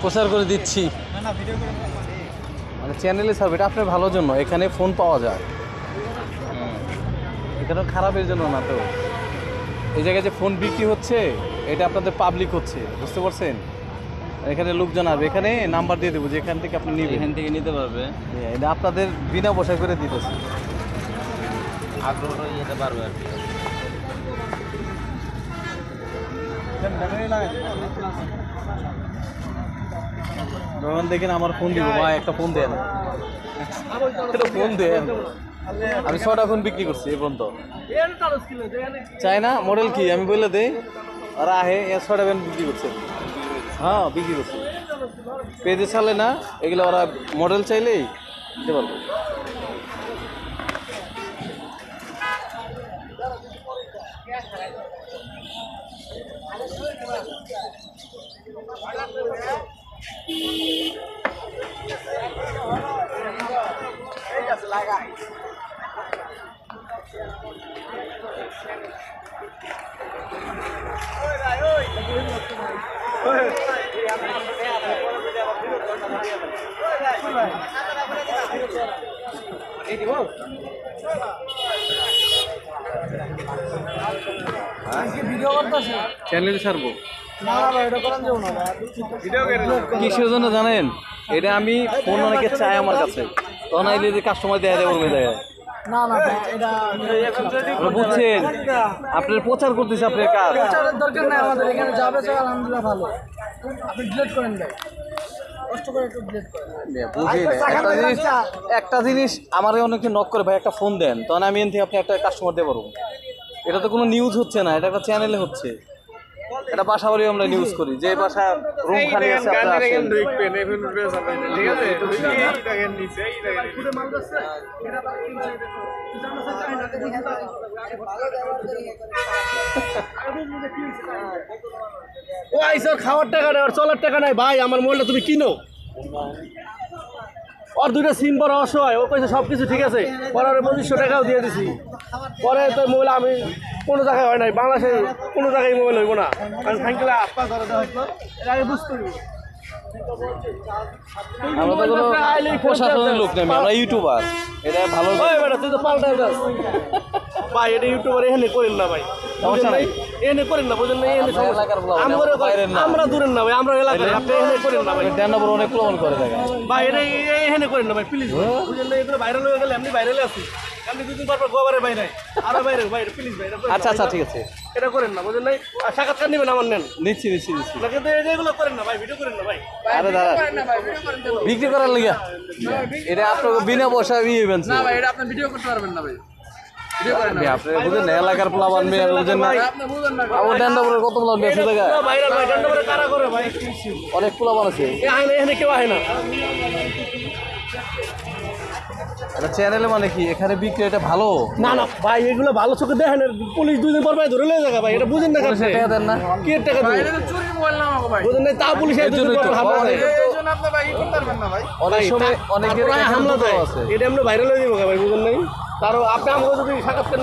প্রচার করে দিচ্ছি, মানে চ্যানেলে ছাড়বে, এটা আপনার ভালোর জন্য। এখানে ফোন পাওয়া যায়, এখানে খারাপের জন্য না। তো এই জায়গায় যে ফোন বিক্রি হচ্ছে এটা আপনাদের পাবলিক হচ্ছে, বুঝতে পারছেন? এখানে লোকজন আসবে, এখানে নাম্বার দিয়ে দেবো যে এখান থেকে আপনি নিবেন, এখান থেকে নিতে পারবে। এটা আপনাদের বিনা পয়সা করে দিতেছি, আগ্রহটা যেতে পারবে আর কি। যখন দেখেন আমার ফোন দিব, ভাই একটা ফোন দেন, একটা ফোন দেন। আমি 6টা ফোন বিক্রি করছি এ পর্যন্ত। চাই না মডেল কি আমি বলে দেই, ওরা আহে 6টা ফোন বিক্রি করছে। হ্যাঁ বিক্রি করছে, পেজে চালে না এগুলো, ওরা মডেল চাইলেই দিতে পারবো। চ্যানেল ছাড়বো কিসের জন্য জানেন? এটা আমি ফোন অনেকে চাই আমার কাছে, তখন আইলে যে কাস্টমার দেয়া দেয় ওর দেয় বুঝছেন? আপনার প্রচার করতেছে, আপনার কাজ দরকার নাই আমাদের এখানে যাবে, আলহামদুলিল্লাহ ভালো। আপনি ডিলিট করেন ভাই, কষ্ট করে একটু ডিলিট করেন। একটা জিনিস আমার অনেকে নক করে, ভাই একটা ফোন দেন, তখন আমি এখান থেকে আপনি একটা কাস্টমার দিয়ে পারবো। এটা তো কোনো নিউজ হচ্ছে না, এটা একটা চ্যানেলে হচ্ছে। এটা বাসা বাড়ি আমরা নিউজ করি, যে বাসা রুম খালি আছে আপনারা আসেন। ও আইসর খাওয়ার টাকা নাই, আর চলার টাকা নাই ভাই, আমার মোবাইলটা তুমি কিনো। ওর 2টা সিম পরে অসহায়, ও কইছে সব কিছু ঠিক আছে, পরে 2500 টাকাও দিয়ে দিছি। পরে তোর মোবাইল আমি কোনো জায়গায় হয় নাই, বাংলাদেশে কোনো জায়গায় মোবাইল হইব না, কারণ সাইকেলে আপা ধরে দেওয়া হতো, এর আগে বুঝতে হবে। আমরা তো কোনো প্রশাসনের লোক নেই, আমরা ইউটিউবার। এটা ভালো তুই তো পাল্টাই যাস ভাই, এটা ইউটিউবার এখানে করেন না ভাই, এখানে করেন না, বুঝলেন না? আমরা দূরেন না ভাই, আমরা এলাকায়, আপনি এখানে করেন না ভাই। অনেক প্রমাণ করে দেখা ভাই, এটা এখানে করেন না ভাই, প্লিজ। বুঝলেন না? এগুলো ভাইরাল হয়ে গেলে, আপনি ভাইরালে আছি, আপনি 2 দিন পর গোবরে ভাই নাই, আরো বাইরে ভাই, প্লিজ ভাই। আচ্ছা আচ্ছা ঠিক আছে, এটা করেন না, বুঝলেন না? সাক্ষাৎকার নেবেন আমার, নেন। নিচ্ছি। কিন্তু এগুলো করেন না ভাই, ভিডিও করেন না ভাই। আরে দাদা বিক্রি করার লিগা এটা আপনাকে বিনা পয়সা ইভেন্ট না ভাই, এটা আপনি ভিডিও করতে পারবেন না ভাই। আপনি বুঝেন না, এলাকার প্লাবান বুঝেন না, আমার ড্যান্ডাবরের কত প্লাবান আছে জায়গা, ভাইরাল ভাই, ড্যান্ডাবরে কারা করে ভাই, অনেক প্লাবান আছে, এখানে কেউ আহে না। এটা চ্যানেলে মানে কি এখানে বিক্রি, এটা ভালো না না ভাই, এগুলো ভালো চোখে দেখেন, পুলিশ 2 দিন পর ভাই ধরে লয়ে যাবে ভাই, এটা বুঝেন না? টাকা দেন না, কি টাকা দেন? এটা তো চুরির মোবাইল না আমাকে ভাই, বুঝেন না? তা পুলিশ এর জন্য তো এইজন্য আপনি ভাই ই করতে পারবেন না ভাই। অনেক সময় অনেকের হামলা দেয়, আছে, এটা আমরা ভাইরাল হয়ে যাবো ভাই, বুঝেন নাই? কারণ আপনি আমাকে যদি সাক্ষাৎকার